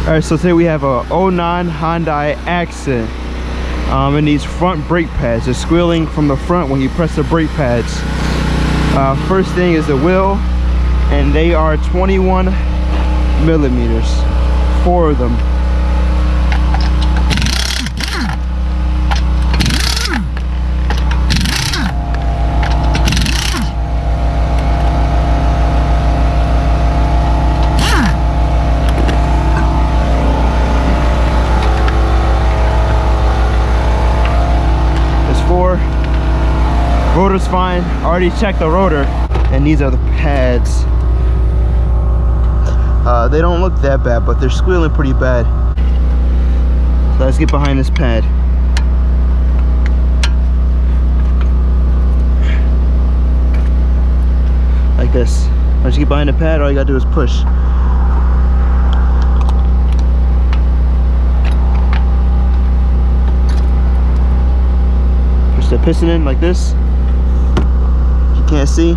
Alright, so today we have a 09 Hyundai Accent. And these front brake pads, they're squealing from the front when you press the brake pads. First thing is the wheel, and they are 21 millimeters, 4 of them. Rotor's fine. I already checked the rotor, and these are the pads. They don't look that bad, but they're squealing pretty bad. So let's get behind this pad. Like this. Once you get behind the pad, all you gotta do is push. Push the piston in like this. Can't see,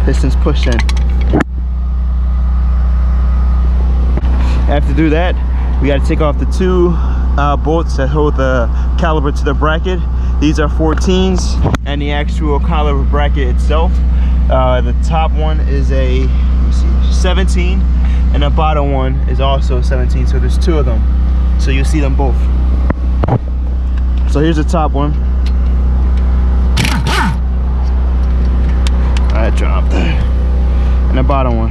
piston's pushed in. After do that, we got to take off the 2 bolts that hold the caliper to the bracket. These are 14s, and the actual caliper bracket itself, the top one is a, let me see, 17, and the bottom one is also 17. So there's 2 of them, so you see them both. So here's the top one. I dropped that. And the bottom one.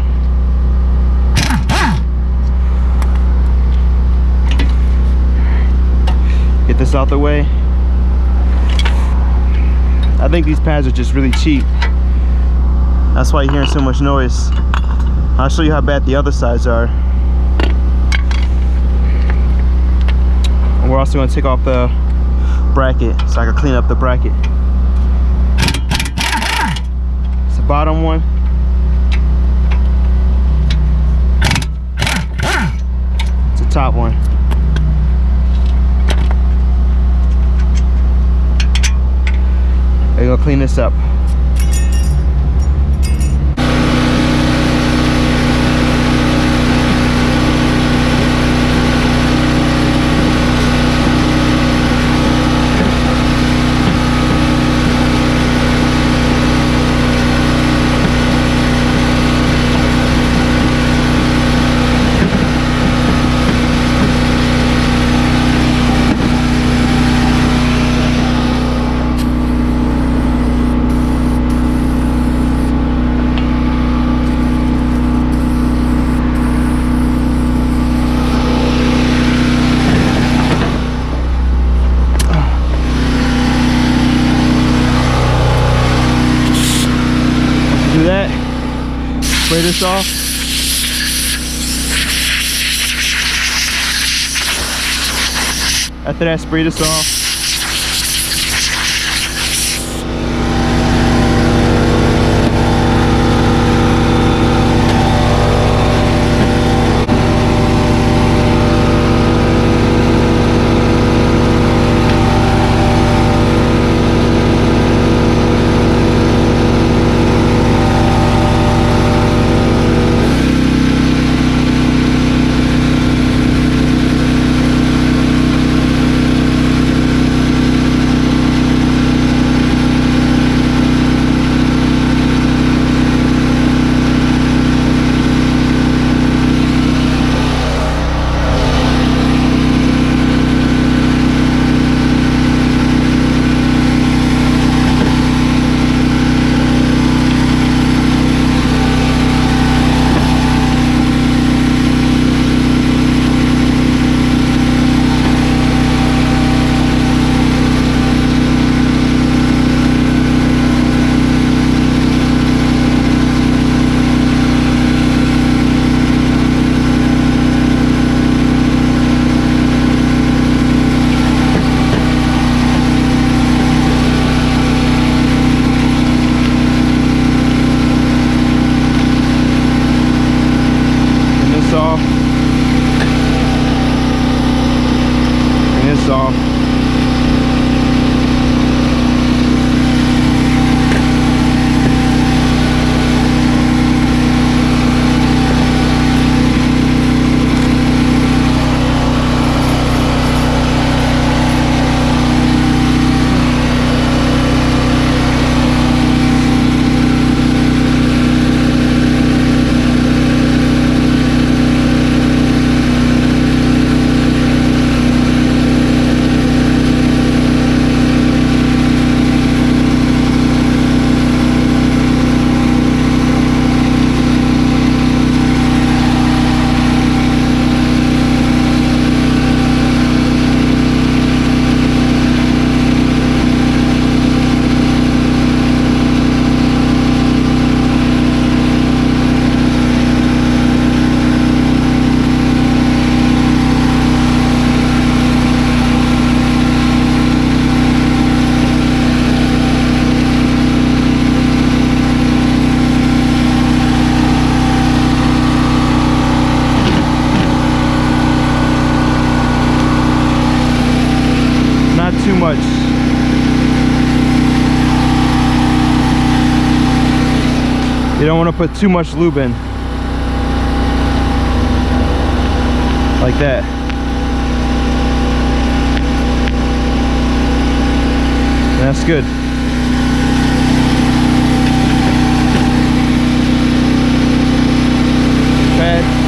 Get this out the way. I think these pads are just really cheap. That's why you're hearing so much noise. I'll show you how bad the other sides are. And we're also going to take off the bracket so I can clean up the bracket. Bottom one, it's the top one. We're gonna clean this up. Do that, spray this off. After that, spray this off. You don't want to put too much lube in. Like that. That's good. Pad.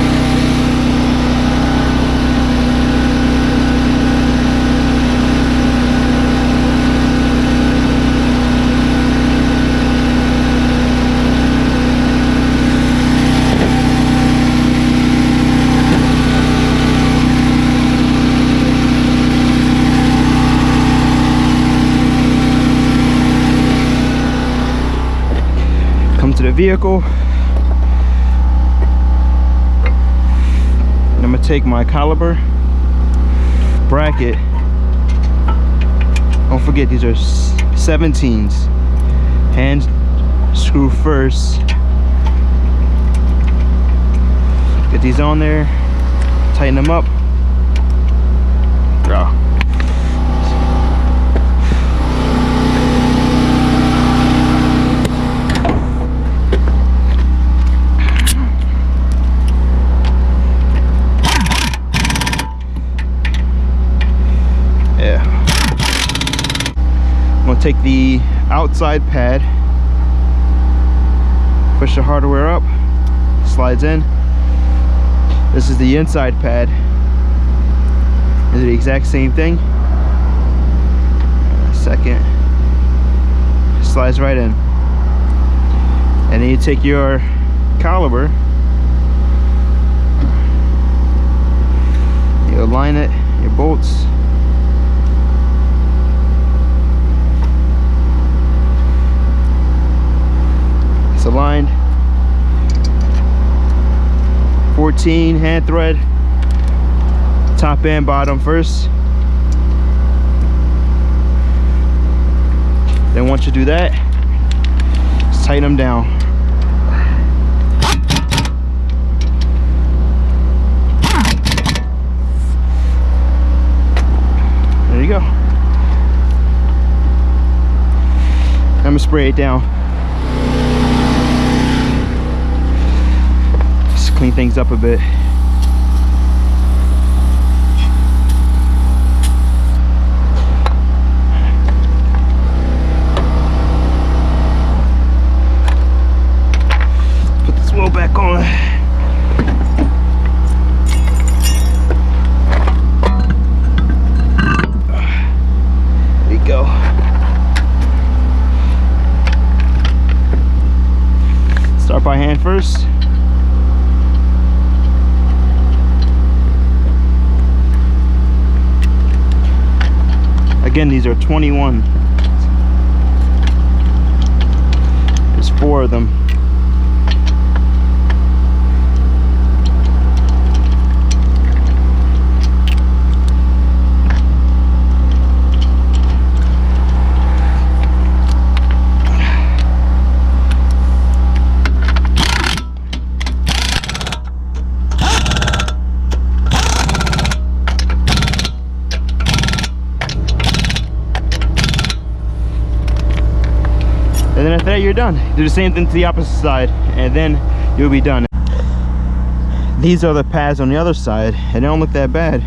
To the vehicle, and I'm gonna take my caliper bracket. Don't forget, these are 17s. Hand screw first. Get these on there, tighten them up. Oh. Take the outside pad, push the hardware up, slides in. This is the inside pad. Is the exact same thing. Second, slides right in. And then you take your caliper, you align it, your bolts. Aligned. 14 hand thread, top and bottom first. Then once you do that, just tighten them down. There you go. I'm gonna spray it down. Clean things up a bit. Put this wheel back on. There we go. Start by hand first. Again, these are 21. There's 4 of them. And then after that, you're done. Do the same thing to the opposite side, and then you'll be done. These are the pads on the other side, and they don't look that bad.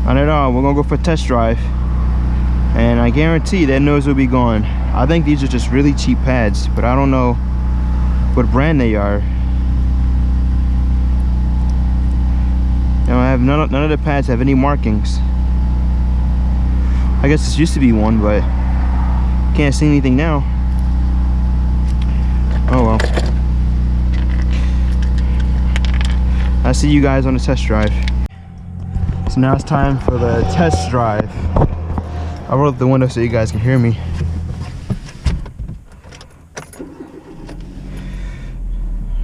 Not at all. We're gonna go for a test drive, and I guarantee that nose will be gone. I think these are just really cheap pads, but I don't know what brand they are. You know, I have none of the pads have any markings. I guess this used to be one, but can't see anything now. Oh well. I'll see you guys on the test drive. So now it's time for the test drive. I rolled up the window so you guys can hear me.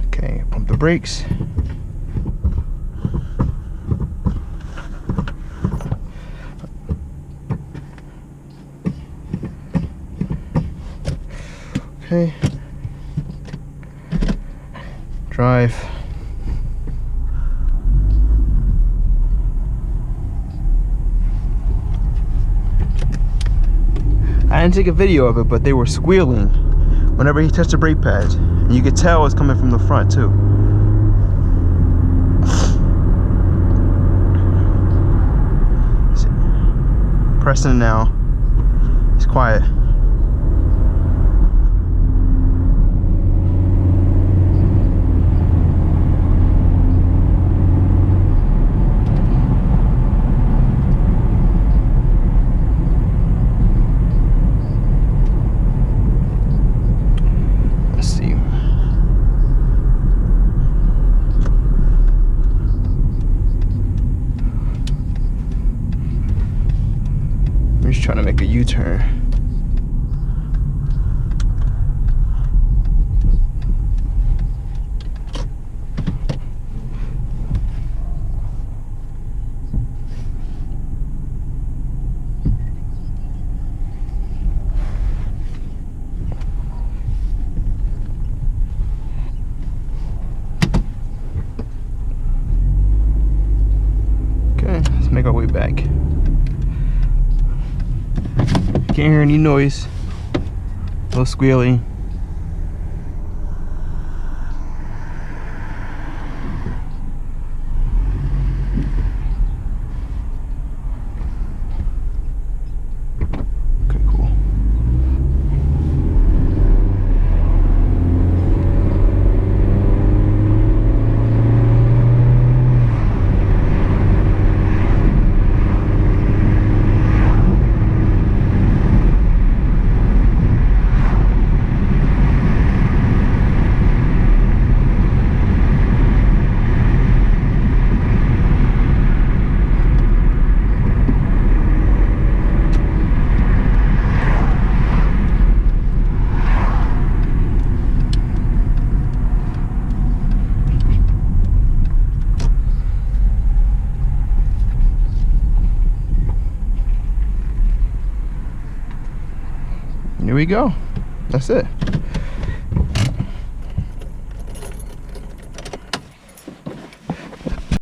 Okay, pump the brakes. Okay. Drive. I didn't take a video of it, but they were squealing whenever he touched the brake pads. And you could tell it's coming from the front too. Pressing it now. It's quiet. Let's see. I'm just trying to make a U-turn. Okay, let's make our way back. Can't hear any noise. A little squealy. Okay, cool. Here we go. That's it.